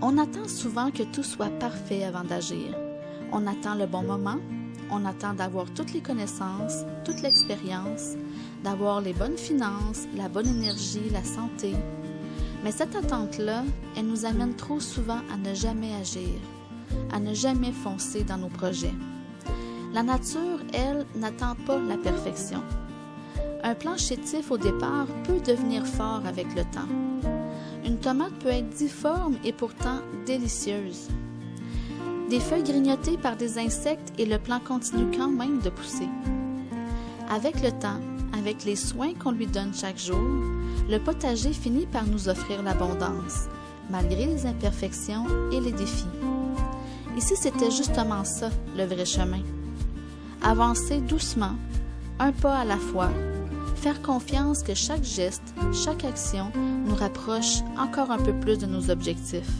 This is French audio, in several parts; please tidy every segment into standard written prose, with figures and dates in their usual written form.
On attend souvent que tout soit parfait avant d'agir. On attend le bon moment, on attend d'avoir toutes les connaissances, toute l'expérience, d'avoir les bonnes finances, la bonne énergie, la santé. Mais cette attente-là, elle nous amène trop souvent à ne jamais agir, à ne jamais foncer dans nos projets. La nature, elle, n'attend pas la perfection. Un plan chétif au départ peut devenir fort avec le temps. Une tomate peut être difforme et pourtant délicieuse. Des feuilles grignotées par des insectes et le plant continue quand même de pousser. Avec le temps, avec les soins qu'on lui donne chaque jour, le potager finit par nous offrir l'abondance, malgré les imperfections et les défis. Ici, c'était justement ça, le vrai chemin. Avancer doucement, un pas à la fois, faire confiance que chaque geste, chaque action nous rapproche encore un peu plus de nos objectifs.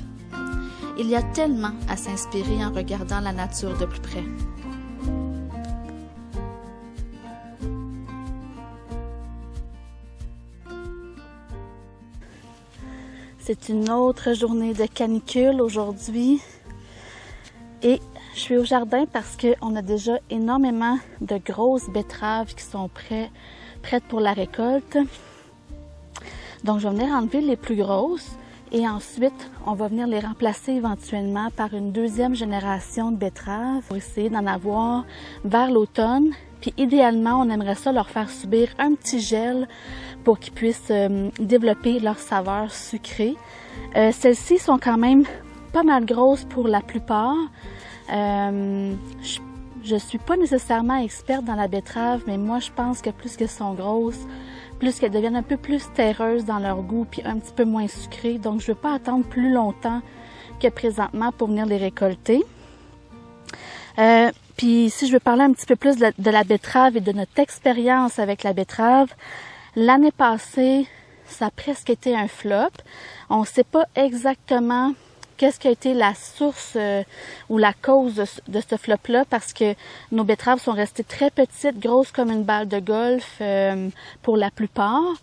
Il y a tellement à s'inspirer en regardant la nature de plus près. C'est une autre journée de canicule aujourd'hui et je suis au jardin parce qu'on a déjà énormément de grosses betteraves qui sont prêtes pour la récolte. Donc je vais venir enlever les plus grosses et ensuite on va venir les remplacer éventuellement par une deuxième génération de betteraves pour essayer d'en avoir vers l'automne. Puis idéalement, on aimerait ça leur faire subir un petit gel pour qu'ils puissent développer leur saveur sucrée. Celles-ci sont quand même pas mal grosses pour la plupart. Je suis pas nécessairement experte dans la betterave, mais moi je pense que plus qu'elles sont grosses, plus qu'elles deviennent un peu plus terreuses dans leur goût puis un petit peu moins sucrées. Donc je ne veux pas attendre plus longtemps que présentement pour venir les récolter. Puis si je veux parler un petit peu plus de la betterave et de notre expérience avec la betterave, l'année passée, ça a presque été un flop. On ne sait pas exactement qu'est-ce qui a été la source ou la cause de ce flop-là parce que nos betteraves sont restées très petites, grosses comme une balle de golf pour la plupart.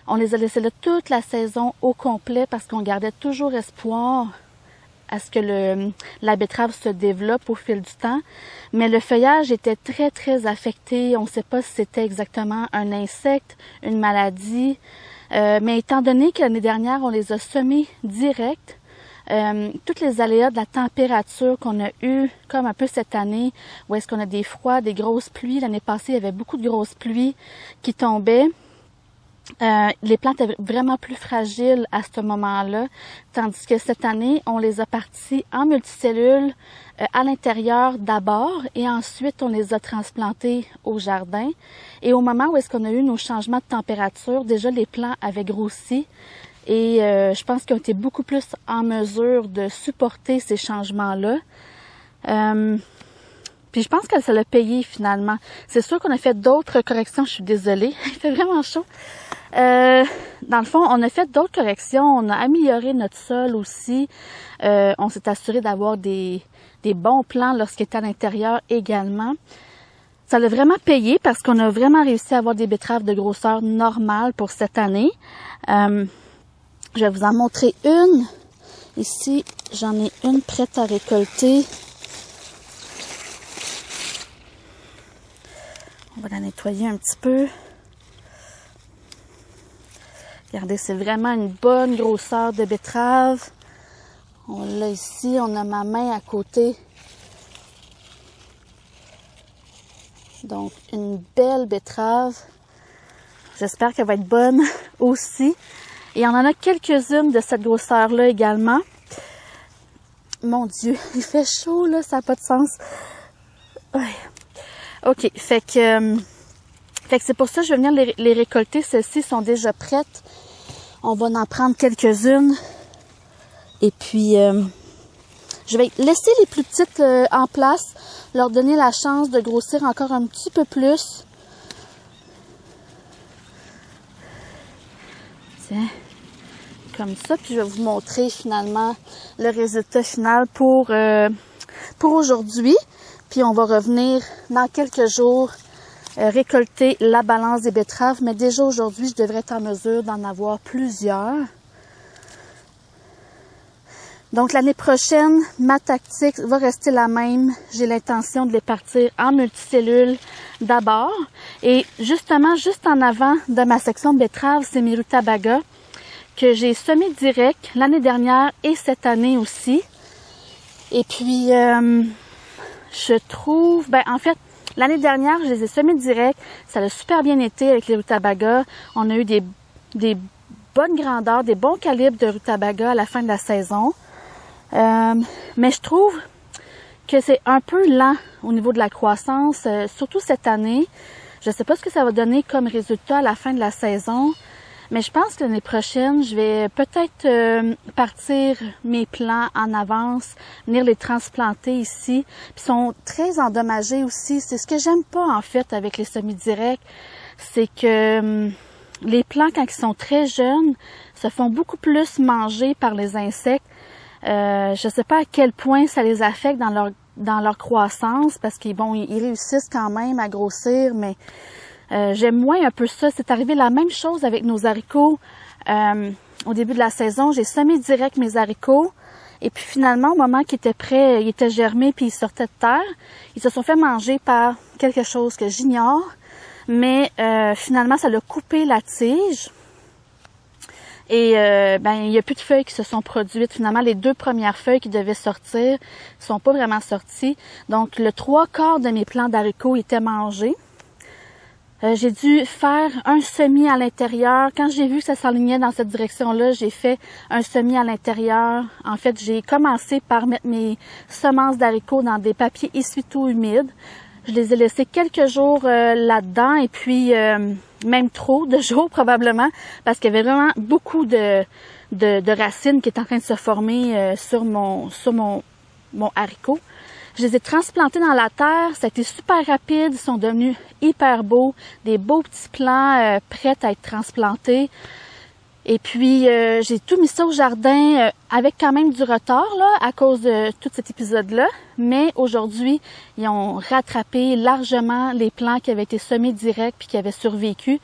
On les a laissées là toute la saison au complet parce qu'on gardait toujours espoir à ce que la betterave se développe au fil du temps. Mais le feuillage était très, très affecté. On ne sait pas si c'était exactement un insecte, une maladie. Mais étant donné que l'année dernière, on les a semés direct, toutes les aléas de la température qu'on a eu, comme un peu cette année, où est-ce qu'on a des froids, des grosses pluies. L'année passée, il y avait beaucoup de grosses pluies qui tombaient. Les plantes étaient vraiment plus fragiles à ce moment-là, tandis que cette année, on les a partis en multicellules à l'intérieur d'abord et ensuite on les a transplantés au jardin. Et au moment où est-ce qu'on a eu nos changements de température, déjà les plants avaient grossi et je pense qu'ils ont été beaucoup plus en mesure de supporter ces changements-là. Puis je pense que ça l'a payé finalement. C'est sûr qu'on a fait d'autres corrections, je suis désolée, il fait vraiment chaud. Dans le fond, on a fait d'autres corrections, on a amélioré notre sol aussi. On s'est assuré d'avoir des bons plants lorsqu'il était à l'intérieur également. Ça l'a vraiment payé parce qu'on a vraiment réussi à avoir des betteraves de grosseur normale pour cette année. Je vais vous en montrer une. Ici, j'en ai une prête à récolter. On va la nettoyer un petit peu. Regardez, c'est vraiment une bonne grosseur de betterave. On l'a ici, on a ma main à côté. Donc, une belle betterave. J'espère qu'elle va être bonne aussi. Et on en a quelques-unes de cette grosseur-là également. Mon Dieu, il fait chaud, là, ça n'a pas de sens. Ouais. OK, fait que c'est pour ça que je vais venir les récolter. Celles-ci sont déjà prêtes. On va en prendre quelques-unes. Et puis, je vais laisser les plus petites en place, leur donner la chance de grossir encore un petit peu plus. Tiens, comme ça. Puis je vais vous montrer finalement le résultat final pour aujourd'hui. Puis on va revenir dans quelques jours récolter la balance des betteraves. Mais déjà aujourd'hui, je devrais être en mesure d'en avoir plusieurs. Donc l'année prochaine, ma tactique va rester la même. J'ai l'intention de les partir en multicellules d'abord. Et justement, juste en avant de ma section de betteraves, c'est mes rutabagas que j'ai semé direct l'année dernière et cette année aussi. Et puis, je trouve, en fait, l'année dernière, je les ai semés direct. Ça a super bien été avec les rutabagas. On a eu des bonnes grandeurs, des bons calibres de rutabagas à la fin de la saison. Mais je trouve que c'est un peu lent au niveau de la croissance, surtout cette année. Je ne sais pas ce que ça va donner comme résultat à la fin de la saison, mais je pense que l'année prochaine, je vais peut-être partir mes plants en avance, venir les transplanter ici. Puis ils sont très endommagés aussi. C'est ce que j'aime pas en fait avec les semis directs, c'est que les plants, quand ils sont très jeunes, se font beaucoup plus manger par les insectes. Je ne sais pas à quel point ça les affecte dans leur croissance, parce qu'ils ils réussissent quand même à grossir, mais j'aime moins un peu ça. C'est arrivé la même chose avec nos haricots. Au début de la saison, j'ai semé direct mes haricots, et puis finalement, au moment qu'ils étaient prêts, ils étaient germés puis ils sortaient de terre, ils se sont fait manger par quelque chose que j'ignore, mais finalement, ça a coupé la tige. Et il n'y a plus de feuilles qui se sont produites. Finalement, les 2 premières feuilles qui devaient sortir ne sont pas vraiment sorties. Donc, le 3/4 de mes plants d'haricots étaient mangés. J'ai dû faire un semis à l'intérieur. Quand j'ai vu que ça s'alignait dans cette direction-là, j'ai fait un semis à l'intérieur. En fait, j'ai commencé par mettre mes semences d'haricots dans des papiers essuie-tout humides. Je les ai laissés quelques jours là-dedans, et puis même trop de jours probablement, parce qu'il y avait vraiment beaucoup de racines qui étaient en train de se former sur mon haricot. Je les ai transplantés dans la terre, ça a été super rapide, ils sont devenus hyper beaux, des beaux petits plants prêts à être transplantés. Et puis, j'ai tout mis ça au jardin avec quand même du retard là, à cause de tout cet épisode-là. Mais aujourd'hui, ils ont rattrapé largement les plants qui avaient été semés direct puis qui avaient survécu.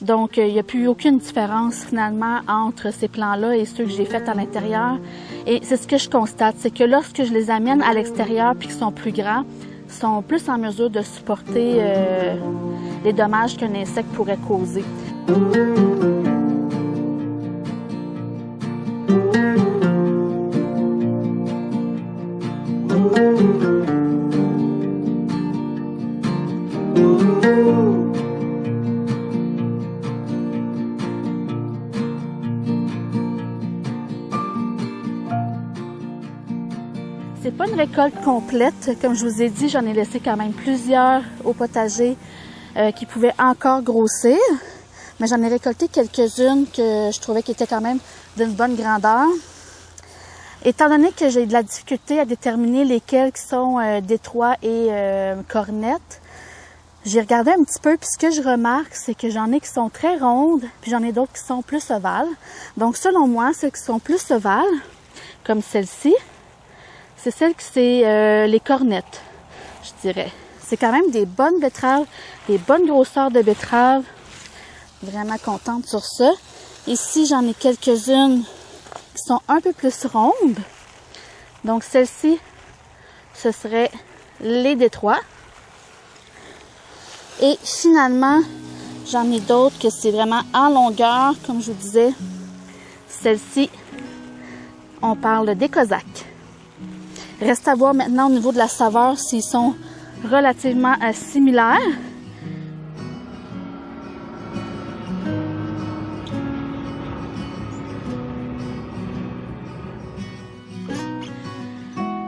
Donc, il n'y a plus aucune différence finalement entre ces plants-là et ceux que j'ai faits à l'intérieur. Et c'est ce que je constate, c'est que lorsque je les amène à l'extérieur puis qu'ils sont plus grands, ils sont plus en mesure de supporter les dommages qu'un insecte pourrait causer. C'est pas une récolte complète. Comme je vous ai dit, j'en ai laissé quand même plusieurs au potager qui pouvaient encore grossir. Mais j'en ai récolté quelques-unes que je trouvais qui étaient quand même d'une bonne grandeur. Étant donné que j'ai de la difficulté à déterminer lesquelles qui sont Détroit et cornettes, j'ai regardé un petit peu, puis ce que je remarque, c'est que j'en ai qui sont très rondes, puis j'en ai d'autres qui sont plus ovales. Donc, selon moi, celles qui sont plus ovales, comme celle-ci, c'est celles qui c'est les cornettes, je dirais. C'est quand même des bonnes betteraves, des bonnes grosseurs de betteraves. Vraiment contente sur ça. Ici, j'en ai quelques-unes qui sont un peu plus rondes. Donc, celle-ci, ce serait les Détroits. Et finalement, j'en ai d'autres que c'est vraiment en longueur, comme je vous disais. Celle-ci, on parle des Cosaques. Reste à voir maintenant au niveau de la saveur s'ils sont relativement similaires.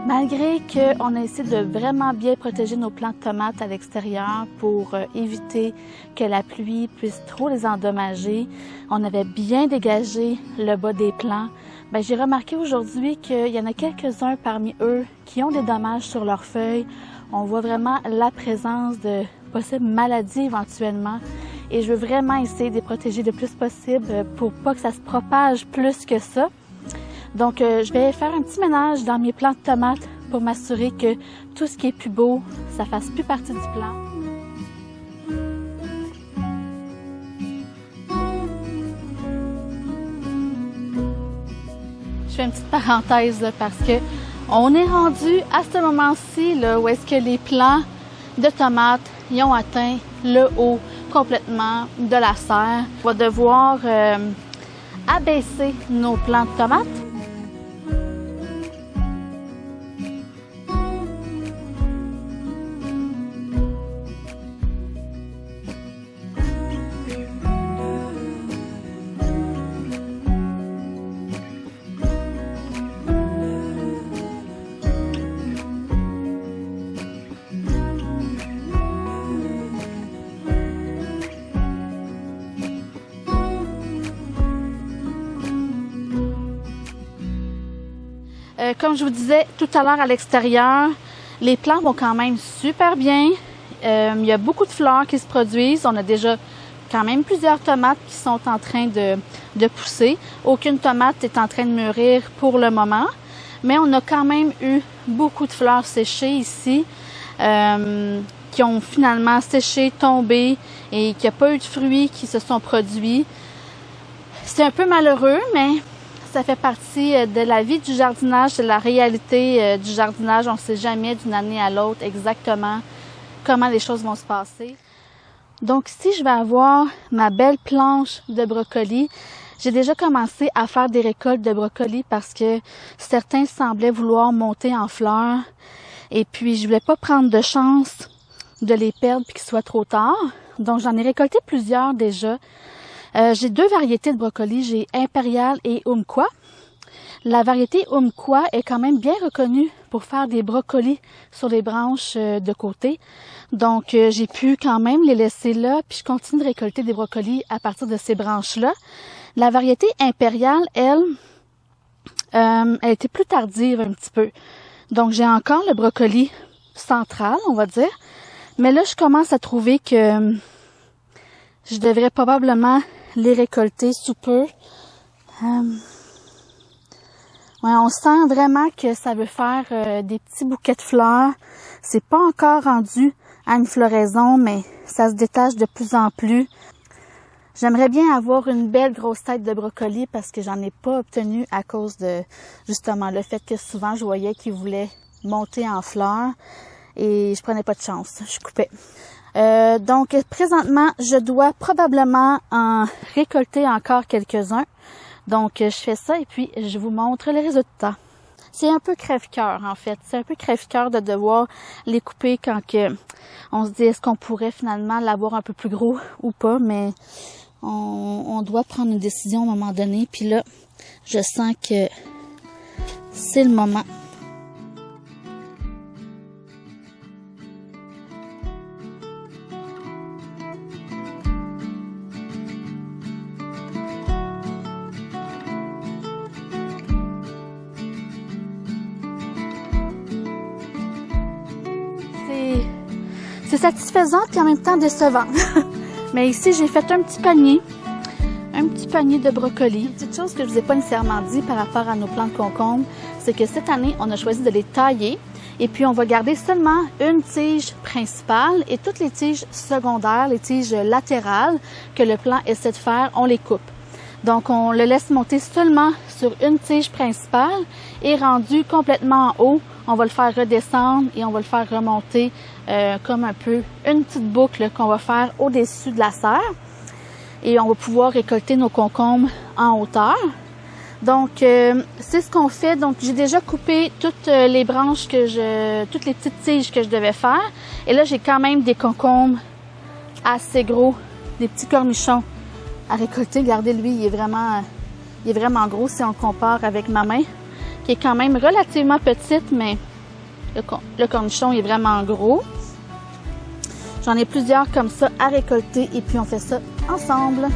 Malgré qu'on a essayé de vraiment bien protéger nos plants de tomates à l'extérieur pour éviter que la pluie puisse trop les endommager, on avait bien dégagé le bas des plants. J'ai remarqué aujourd'hui qu'il y en a quelques-uns parmi eux qui ont des dommages sur leurs feuilles. On voit vraiment la présence de possibles maladies éventuellement. Et je veux vraiment essayer de les protéger le plus possible pour pas que ça se propage plus que ça. Donc, je vais faire un petit ménage dans mes plants de tomates pour m'assurer que tout ce qui est plus beau, ça fasse plus partie du plan. Je fais une petite parenthèse là, parce que on est rendu à ce moment-ci là où est-ce que les plants de tomates ils ont atteint le haut complètement de la serre. On va devoir abaisser nos plants de tomates. Comme je vous disais tout à l'heure à l'extérieur, les plants vont quand même super bien. Il y a beaucoup de fleurs qui se produisent. On a déjà quand même plusieurs tomates qui sont en train de pousser. Aucune tomate est en train de mûrir pour le moment, mais on a quand même eu beaucoup de fleurs séchées ici qui ont finalement séché, tombé et qu'il n'y a pas eu de fruits qui se sont produits. C'est un peu malheureux, mais ça fait partie de la vie du jardinage, de la réalité du jardinage. On ne sait jamais d'une année à l'autre exactement comment les choses vont se passer. Donc ici, je vais avoir ma belle planche de brocoli. J'ai déjà commencé à faire des récoltes de brocoli parce que certains semblaient vouloir monter en fleurs. Et puis, je voulais pas prendre de chance de les perdre puis qu'il soit trop tard. Donc, j'en ai récolté plusieurs déjà. J'ai deux variétés de brocolis, j'ai Impérial et Umpqua. La variété Umpqua est quand même bien reconnue pour faire des brocolis sur les branches de côté. Donc, j'ai pu quand même les laisser là, puis je continue de récolter des brocolis à partir de ces branches-là. La variété Impérial, elle était plus tardive un petit peu. Donc, j'ai encore le brocoli central, on va dire. Mais là, je commence à trouver que je devrais probablement les récolter sous peu. Ouais, on sent vraiment que ça veut faire des petits bouquets de fleurs. C'est pas encore rendu à une floraison, mais ça se détache de plus en plus. J'aimerais bien avoir une belle grosse tête de brocoli parce que j'en ai pas obtenu à cause de justement le fait que souvent je voyais qu'ils voulaient monter en fleurs et je prenais pas de chance, je coupais. Donc présentement, je dois probablement en récolter encore quelques-uns. Donc je fais ça et puis je vous montre les résultats. C'est un peu crève-cœur en fait. C'est un peu crève-cœur de devoir les couper quand on se dit est-ce qu'on pourrait finalement l'avoir un peu plus gros ou pas, mais on doit prendre une décision à un moment donné. Puis là, je sens que c'est le moment. C'est satisfaisant puis en même temps décevant. Mais ici, j'ai fait un petit panier de brocolis. Une petite chose que je vous ai pas nécessairement dit par rapport à nos plants de concombre, c'est que cette année, on a choisi de les tailler et puis on va garder seulement une tige principale et toutes les tiges secondaires, les tiges latérales que le plant essaie de faire, on les coupe. Donc, on le laisse monter seulement sur une tige principale et rendu complètement en haut, on va le faire redescendre et on va le faire remonter comme un peu une petite boucle qu'on va faire au-dessus de la serre. Et on va pouvoir récolter nos concombres en hauteur. Donc, c'est ce qu'on fait. Donc, j'ai déjà coupé toutes les branches toutes les petites tiges que je devais faire. Et là, j'ai quand même des concombres assez gros, des petits cornichons à récolter. Regardez, lui, il est vraiment gros si on le compare avec ma main, qui est quand même relativement petite, mais le cornichon est vraiment gros. J'en ai plusieurs comme ça à récolter et puis on fait ça ensemble.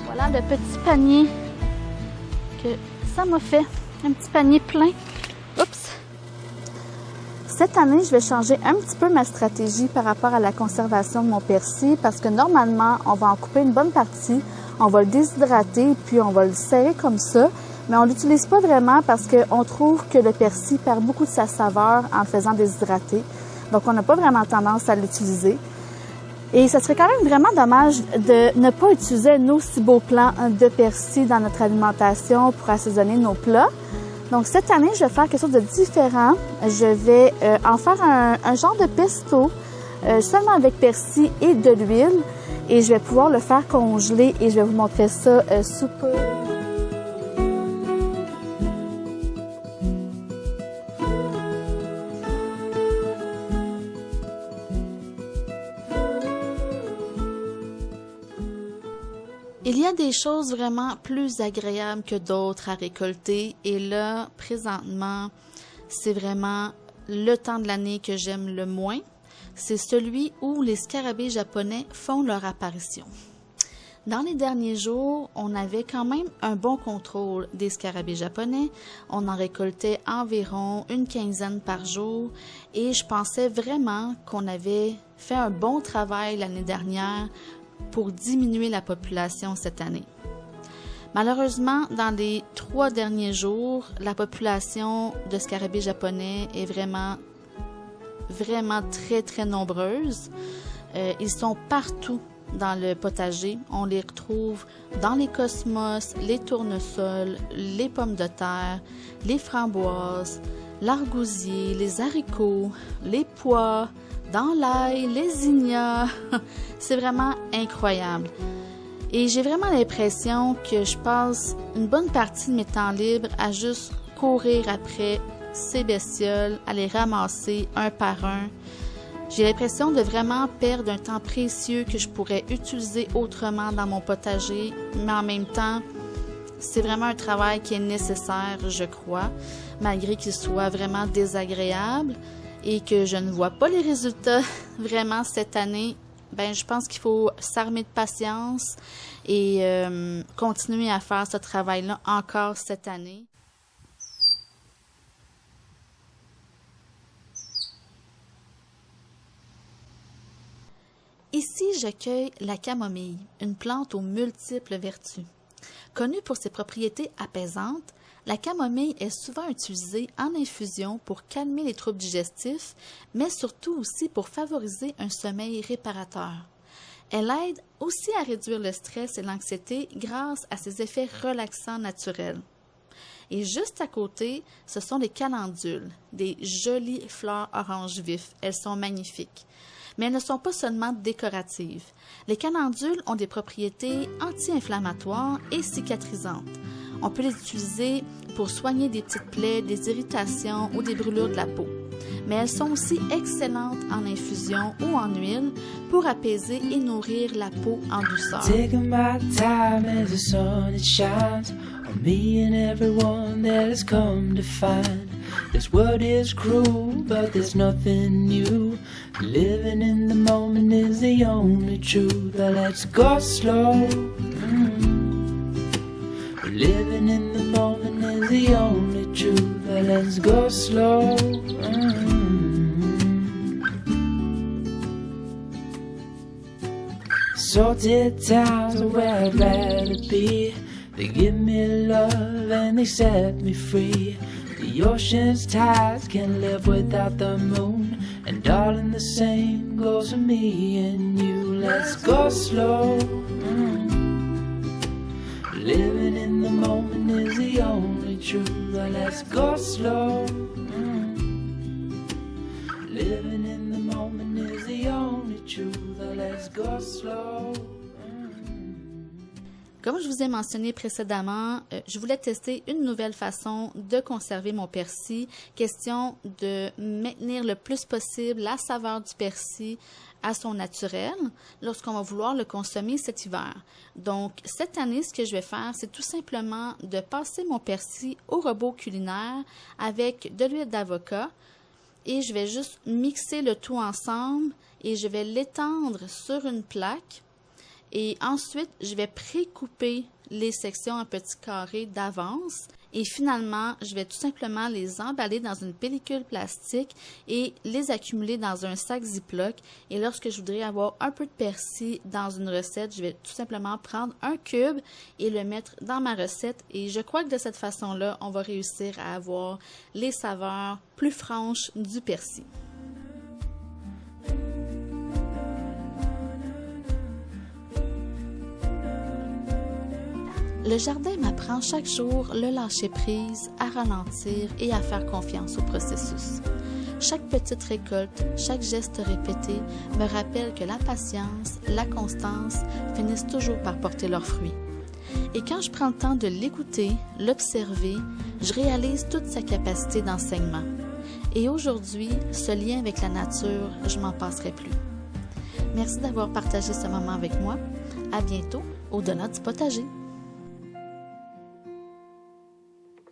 Voilà le petit panier que ça m'a fait. Un petit panier plein. Oups! Cette année, je vais changer un petit peu ma stratégie par rapport à la conservation de mon persil parce que normalement, on va en couper une bonne partie, on va le déshydrater puis on va le serrer comme ça. mais on l'utilise pas vraiment parce qu'on trouve que le persil perd beaucoup de sa saveur en le faisant déshydrater. Donc, on n'a pas vraiment tendance à l'utiliser. Et ça serait quand même vraiment dommage de ne pas utiliser un aussi beau plant de persil dans notre alimentation pour assaisonner nos plats. Donc, cette année, je vais faire quelque chose de différent. Je vais en faire un genre de pesto, seulement avec persil et de l'huile. Et je vais pouvoir le faire congeler et je vais vous montrer ça sous peu. Il y a des choses vraiment plus agréables que d'autres à récolter et là, présentement, c'est vraiment le temps de l'année que j'aime le moins. C'est celui où les scarabées japonais font leur apparition. Dans les derniers jours, on avait quand même un bon contrôle des scarabées japonais. On en récoltait environ une quinzaine par jour et je pensais vraiment qu'on avait fait un bon travail l'année dernière pour diminuer la population cette année. Malheureusement, dans les 3 derniers jours, la population de scarabées japonais est vraiment très, très nombreuse. Ils sont partout dans le potager. On les retrouve dans les cosmos, les tournesols, les pommes de terre, les framboises, l'argousier, les haricots, les pois, dans l'ail, les zinnias. C'est vraiment incroyable. Et j'ai vraiment l'impression que je passe une bonne partie de mes temps libres à juste courir après ces bestioles, à les ramasser un par un. J'ai l'impression de vraiment perdre un temps précieux que je pourrais utiliser autrement dans mon potager, mais en même temps, c'est vraiment un travail qui est nécessaire, je crois, malgré qu'il soit vraiment désagréable et que je ne vois pas les résultats vraiment cette année. Ben, je pense qu'il faut s'armer de patience et continuer à faire ce travail-là encore cette année. Ici, je cueille la camomille, une plante aux multiples vertus. Connue pour ses propriétés apaisantes, la camomille est souvent utilisée en infusion pour calmer les troubles digestifs, mais surtout aussi pour favoriser un sommeil réparateur. Elle aide aussi à réduire le stress et l'anxiété grâce à ses effets relaxants naturels. Et juste à côté, ce sont les calendules, des jolies fleurs orange vif. Elles sont magnifiques. Mais elles ne sont pas seulement décoratives. Les calendules ont des propriétés anti-inflammatoires et cicatrisantes. On peut les utiliser pour soigner des petites plaies, des irritations ou des brûlures de la peau. Mais elles sont aussi excellentes en infusion ou en huile pour apaiser et nourrir la peau en douceur. Taking my time as the sun it shines on me and everyone that has come to find. This world is cruel, but there's nothing new. Living in the moment is the only truth. But let's go slow. Living in the moment is the only truth. But let's go slow. Salted towns are where I'd rather be. They give me love and they set me free. The ocean's tides can't live without the moon. And darling, the same goes for me and you. Let's go slow. Living in the moment is the only truth. Let's go slow. Living in the moment is the only truth. Let's go slow. Comme je vous ai mentionné précédemment, je voulais tester une nouvelle façon de conserver mon persil. Question de maintenir le plus possible la saveur du persil à son naturel lorsqu'on va vouloir le consommer cet hiver. Donc, cette année, ce que je vais faire, c'est tout simplement de passer mon persil au robot culinaire avec de l'huile d'avocat et je vais juste mixer le tout ensemble et je vais l'étendre sur une plaque. Et ensuite, je vais pré-couper les sections en petits carrés d'avance. Et finalement, je vais tout simplement les emballer dans une pellicule plastique et les accumuler dans un sac Ziploc. Et lorsque je voudrais avoir un peu de persil dans une recette, je vais tout simplement prendre un cube et le mettre dans ma recette. Et je crois que de cette façon-là, on va réussir à avoir les saveurs plus franches du persil. Le jardin m'apprend chaque jour le lâcher-prise, à ralentir et à faire confiance au processus. Chaque petite récolte, chaque geste répété me rappelle que la patience, la constance finissent toujours par porter leurs fruits. Et quand je prends le temps de l'écouter, l'observer, je réalise toute sa capacité d'enseignement. Et aujourd'hui, ce lien avec la nature, je m'en passerai plus. Merci d'avoir partagé ce moment avec moi. À bientôt au Donut du potager.